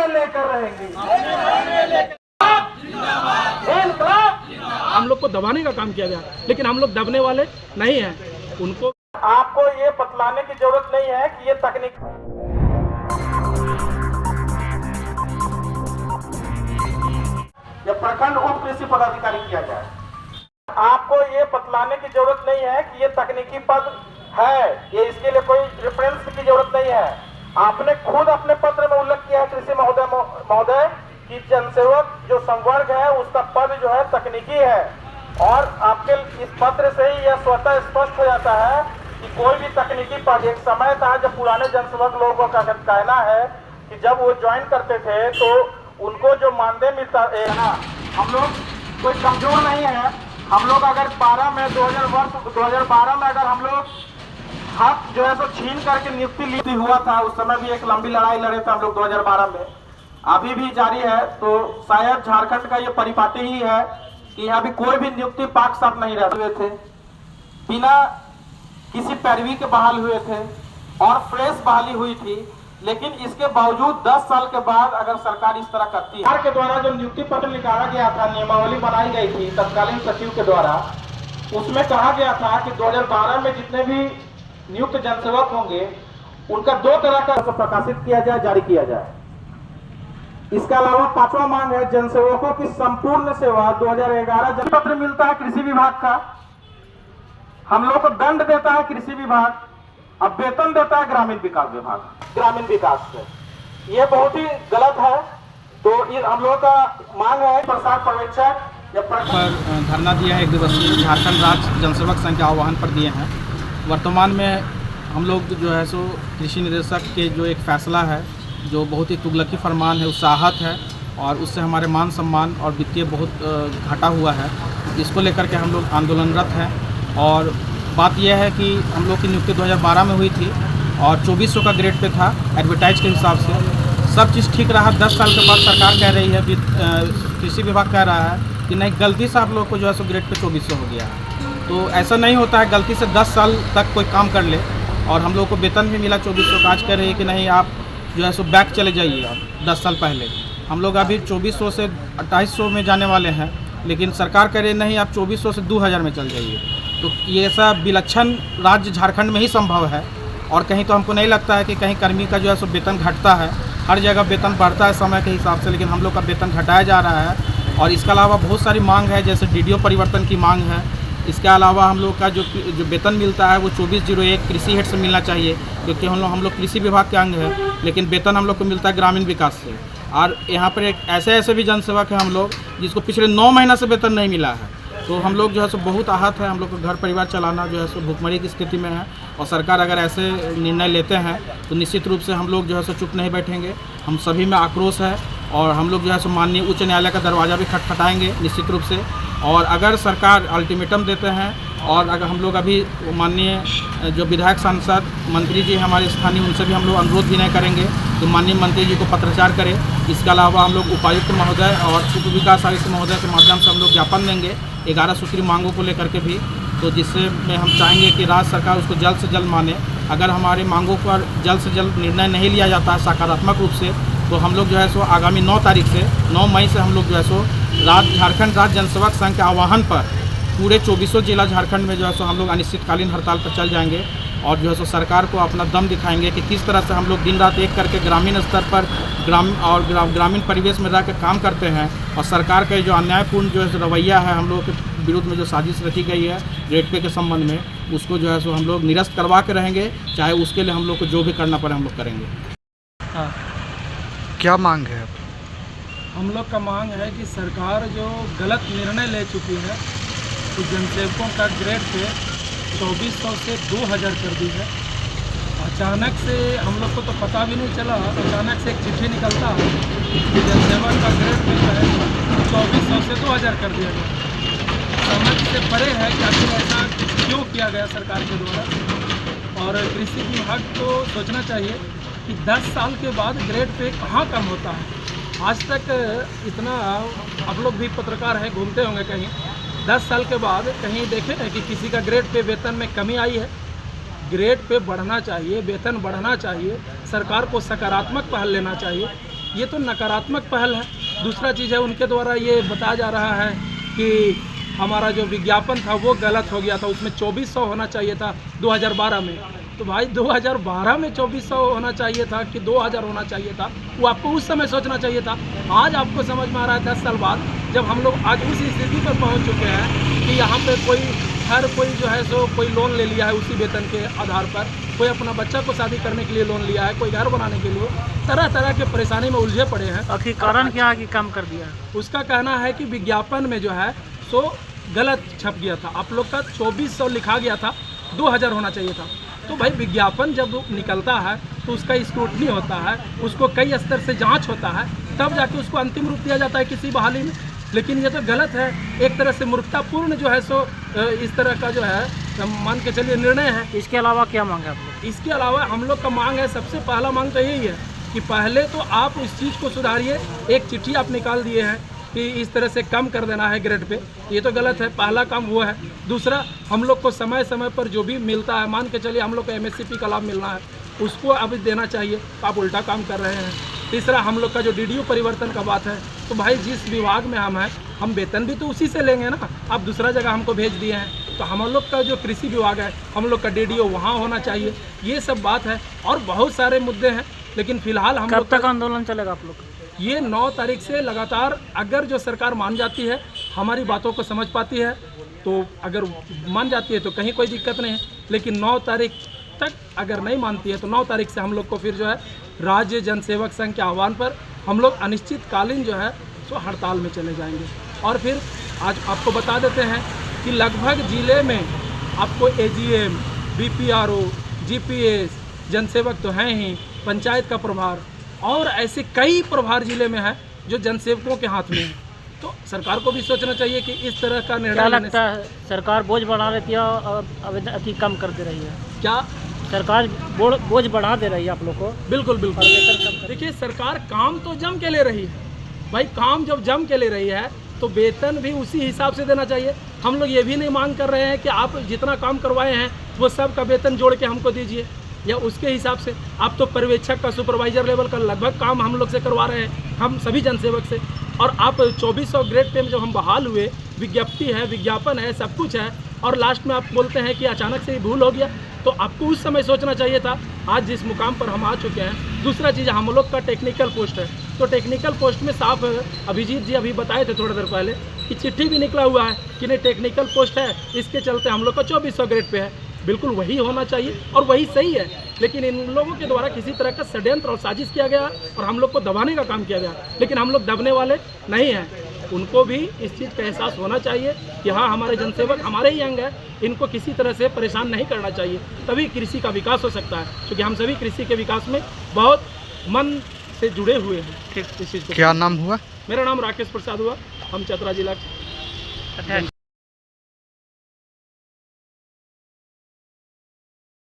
लेकर रहेंगे। हम लोग को दबाने का काम किया गया, लेकिन हम लोग दबने वाले नहीं हैं। उनको आपको ये बतलाने की जरूरत नहीं है कि ये तकनीक या प्रखंड उप कृषि पदाधिकारी किया जाए। आपको ये बतलाने की जरूरत नहीं है कि ये तकनीकी पद है, ये इसके लिए कोई रेफरेंस की जरूरत नहीं है। आपने खुद अपने पत्र में उल्लेख किया है कृषि महोदय कि जनसेवक जो संवर्ग है उसका पद जो है तकनीकी है, और आपके इस पत्र से ही यह स्वतः स्पष्ट हो जाता है कि कोई भी तकनीकी पद, एक समय था जब पुराने जनसेवक लोगों का कहना है कि जब वो ज्वाइन करते थे तो उनको जो मानदेय मिलता है ना, हम लोग कोई कमजोर नहीं है। हम लोग अगर 2012 में अगर हम लोग हक जो है सो छीन करके नियुक्ति हुआ था, उस समय भी एक लंबी लड़ाई लड़े थे हम लोग 2012 में, अभी भी जारी है। तो शायद झारखंड का ये परिपाटी ही है कि यहाँ भी कोई भी नियुक्ति पाक साफ नहीं रह हुए थे, बिना किसी पैरवी के बहाल हुए थे और फ्रेश बहाली हुई थी। लेकिन इसके बावजूद 10 साल के बाद अगर सरकार इस तरह करती है, सरकार के द्वारा जो नियुक्ति पत्र निकाला गया था, नियमावली बनाई गई थी तत्कालीन सचिव के द्वारा, उसमें कहा गया था कि 2012 में जितने भी नियुक्त जनसेवक होंगे उनका 2 तरह का प्रकाशित किया जाए, जारी किया जाए। इसके अलावा 5वां मांग है जनसेवकों की संपूर्ण सेवा 2011 पत्र मिलता है कृषि विभाग का, हम लोग को दंड देता है कृषि विभाग, अब वेतन देता है ग्रामीण विकास विभाग, ग्रामीण विकास से। ये बहुत ही गलत है। तो हम लोग का मांग है प्रसार पर्यवेक्षक पर धरना दिया है 1 दिवसीय झारखंड राज्य जनसेवक संघ के आह्वान पर दिए हैं। वर्तमान में हम लोग जो है सो कृषि निदेशक के जो एक फैसला है जो बहुत ही तुगलकी फरमान है, उससे आहत है और उससे हमारे मान सम्मान और वित्तीय बहुत घटा हुआ है। इसको लेकर के हम लोग आंदोलनरत हैं। और बात यह है कि हम लोग की नियुक्ति 2012 में हुई थी और 2400 का ग्रेड पे था एडवर्टाइज के हिसाब से। सब चीज़ ठीक रहा। 10 साल के बाद सरकार कह रही है, कृषि विभाग कह रहा है कि नहीं, गलती से आप लोग को जो है सो ग्रेड पे 2400 हो गया है। तो ऐसा नहीं होता है, गलती से 10 साल तक कोई काम कर ले और हम लोग को वेतन भी मिला 2400 का। आज कह रही है कि नहीं, आप जो है सो बैक चले जाइए। अब 10 साल पहले हम लोग अभी 2400 से 2800 में जाने वाले हैं, लेकिन सरकार कह रही नहीं, आप 2400 से 2000 में चल जाइए। तो ये ऐसा विलक्षण राज्य झारखंड में ही संभव है और कहीं तो हमको नहीं लगता है कि कहीं कर्मी का जो है सो वेतन घटता है। हर जगह वेतन बढ़ता है समय के हिसाब से, लेकिन हम लोग का वेतन घटाया जा रहा है। और इसके अलावा बहुत सारी मांग है, जैसे डीडीओ परिवर्तन की मांग है। इसके अलावा हम लोग का जो वेतन मिलता है वो 2401 कृषि हेड से मिलना चाहिए, क्योंकि हम लोग कृषि विभाग के अंग है, लेकिन वेतन हम लोग को मिलता है ग्रामीण विकास से। और यहाँ पर एक ऐसे भी जनसेवक हैं हम लोग जिसको पिछले 9 महीना से वेतन नहीं मिला है। तो हम लोग जो है सो बहुत आहत है। हम लोग को घर परिवार चलाना जो है सो भुखमरी की स्थिति में है, और सरकार अगर ऐसे निर्णय लेते हैं तो निश्चित रूप से हम लोग जो है सो चुप नहीं बैठेंगे। हम सभी में आक्रोश है और हम लोग जो है सो माननीय उच्च न्यायालय का दरवाज़ा भी खटखटाएंगे निश्चित रूप से। और अगर सरकार अल्टीमेटम देते हैं और अगर हम लोग अभी माननीय जो विधायक सांसद मंत्री जी हमारे स्थानीय, उनसे भी हम लोग अनुरोध भी नहीं करेंगे तो माननीय मंत्री जी को पत्राचार करें। इसके अलावा हम लोग उपायुक्त महोदय और उप विकास आयुक्त महोदय के माध्यम से हम लोग ज्ञापन देंगे 11 सूत्री मांगों को लेकर के भी, तो जिससे में हम चाहेंगे कि राज्य सरकार उसको जल्द से जल्द माने। अगर हमारी मांगों पर जल्द से जल्द निर्णय नहीं लिया जाता है सकारात्मक रूप से, तो हम लोग जो है सो आगामी 9 तारीख से 9 मई से हम लोग जो है सो झारखंड राज्य जनसेवक संघ के आह्वान पर पूरे 2400 जिला झारखंड में जो है सो हम लोग अनिश्चितकालीन हड़ताल पर चल जाएंगे और जो है सो सरकार को अपना दम दिखाएंगे कि किस तरह से हम लोग दिन रात एक करके ग्रामीण स्तर पर ग्रामीण परिवेश में रह के काम करते हैं। और सरकार का जो अन्यायपूर्ण जो है रवैया है हम लोग के विरुद्ध में जो साजिश रची गई है ग्रेड पे के संबंध में, उसको जो है सो हम लोग निरस्त करवा के रहेंगे, चाहे उसके लिए हम लोग को जो भी करना पड़े हम लोग करेंगे। हाँ, क्या मांग है? हम लोग का मांग है कि सरकार जो गलत निर्णय ले चुकी है कि जनसेवकों का ग्रेड पे 2400 से 2000 कर दी है। अचानक से हम लोग को तो पता भी नहीं चला, अचानक से एक चिट्ठी निकलता है कि जनसेवक का ग्रेड पे जो है 2400 से 2000 कर दिया गया। समझ से परे है कि आखिर ऐसा क्यों किया गया सरकार के द्वारा। और कृषि विभाग को सोचना चाहिए कि 10 साल के बाद ग्रेड पे कहाँ कम होता है। आज तक इतना, आप लोग भी पत्रकार हैं, घूमते होंगे कहीं, 10 साल के बाद कहीं देखे ना कि किसी का ग्रेड पे वेतन में कमी आई है। ग्रेड पे बढ़ना चाहिए, वेतन बढ़ना चाहिए, सरकार को सकारात्मक पहल लेना चाहिए। ये तो नकारात्मक पहल है। दूसरा चीज़ है, उनके द्वारा ये बताया जा रहा है कि हमारा जो विज्ञापन था वो गलत हो गया था, उसमें 2400 होना चाहिए था 2012 में। तो भाई 2012 में 2400 होना चाहिए था कि 2000 होना चाहिए था, वो आपको उस समय सोचना चाहिए था। आज आपको समझ में आ रहा है 10 साल बाद, जब हम लोग आज उस स्थिति पर पहुंच चुके हैं कि यहाँ पे हर कोई जो है सो कोई लोन ले लिया है उसी वेतन के आधार पर, कोई अपना बच्चा को शादी करने के लिए लोन लिया है, कोई घर बनाने के लिए, तरह तरह के परेशानी में उलझे पड़े हैं। आखिर कारण क्या है कि कम कर दिया? उसका कहना है कि विज्ञापन में जो है सो गलत छप गया था। आप लोग का 2400 लिखा गया था, 2000 होना चाहिए था। तो भाई विज्ञापन जब निकलता है तो उसका स्क्रूटनी होता है, उसको कई स्तर से जांच होता है, तब जाके उसको अंतिम रूप दिया जाता है किसी बहाली में। लेकिन ये तो गलत है, एक तरह से मूर्खतापूर्ण जो है सो इस तरह का जो है मान के चलिए निर्णय है। इसके अलावा क्या मांगे आप लोग? इसके अलावा हम लोग का मांग है, सबसे पहला मांग तो यही है कि पहले तो आप इस चीज़ को सुधारिए। एक चिट्ठी आप निकाल दिए हैं कि इस तरह से कम कर देना है ग्रेड पे, ये तो गलत है, पहला काम वो है। दूसरा, हम लोग को समय समय पर जो भी मिलता है, मान के चलिए हम लोग को MSCP का लाभ मिलना है, उसको अभी देना चाहिए, आप उल्टा काम कर रहे हैं। तीसरा, हम लोग का जो DDO परिवर्तन का बात है, तो भाई जिस विभाग में हम हैं, हम वेतन भी तो उसी से लेंगे ना। आप दूसरा जगह हमको भेज दिए हैं, तो हम लोग का जो कृषि विभाग है, हम लोग का DDO वहाँ होना चाहिए। ये सब बात है और बहुत सारे मुद्दे हैं, लेकिन फिलहाल हम कब तक आंदोलन चलेगा आप लोग? ये 9 तारीख से लगातार, अगर जो सरकार मान जाती है, हमारी बातों को समझ पाती है, तो अगर मान जाती है तो कहीं कोई दिक्कत नहीं है। लेकिन 9 तारीख तक अगर नहीं मानती है तो 9 तारीख से हम लोग को फिर जो है राज्य जनसेवक संघ के आह्वान पर हम लोग अनिश्चितकालीन जो है सो हड़ताल में चले जाएंगे। और फिर आज आपको बता देते हैं कि लगभग ज़िले में आपको AGM, BPRO, GPS, जनसेवक तो हैं ही, पंचायत का प्रभार और ऐसे कई प्रभार ज़िले में है जो जनसेवकों के हाथ में है। तो सरकार को भी सोचना चाहिए कि इस तरह का निर्णय क्या लगता है सरकार बोझ बढ़ा रही है और अति कम कर दे रही है? क्या सरकार बोझ बढ़ा दे रही है आप लोग को? बिल्कुल बिल्कुल। और वेतन कम कर- देखिए, सरकार काम तो जम के ले रही है भाई, काम जब जम के ले रही है तो वेतन भी उसी हिसाब से देना चाहिए। हम लोग ये भी नहीं मांग कर रहे हैं कि आप जितना काम करवाए हैं वो सब का वेतन जोड़ के हमको दीजिए या उसके हिसाब से। आप तो पर्यवेक्षक का, सुपरवाइजर लेवल का लगभग काम हम लोग से करवा रहे हैं, हम सभी जनसेवक से। और आप 2400 ग्रेड पे में जब हम बहाल हुए, विज्ञप्ति है, विज्ञापन है, सब कुछ है, और लास्ट में आप बोलते हैं कि अचानक से ही भूल हो गया, तो आपको उस समय सोचना चाहिए था। आज जिस मुकाम पर हम आ चुके हैं। दूसरा चीज़, हम लोग का टेक्निकल पोस्ट है, तो टेक्निकल पोस्ट में साफ अभिजीत जी अभी बताए थे थोड़ी देर पहले कि चिट्ठी भी निकला हुआ है कि नहीं टेक्निकल पोस्ट है, इसके चलते हम लोग का 2400 ग्रेड पे है। बिल्कुल वही होना चाहिए और वही सही है, लेकिन इन लोगों के द्वारा किसी तरह का षड्यंत्र और साजिश किया गया और हम लोग को दबाने का काम किया गया। लेकिन हम लोग दबने वाले नहीं हैं, उनको भी इस चीज़ का एहसास होना चाहिए कि हाँ, हमारे जनसेवक हमारे ही अंग हैं, इनको किसी तरह से परेशान नहीं करना चाहिए, तभी कृषि का विकास हो सकता है। क्योंकि हम सभी कृषि के विकास में बहुत मन से जुड़े हुए हैं। ठीक, इस चीज़ को। क्या नाम हुआ? मेरा नाम राकेश प्रसाद हुआ, हम चतरा जिला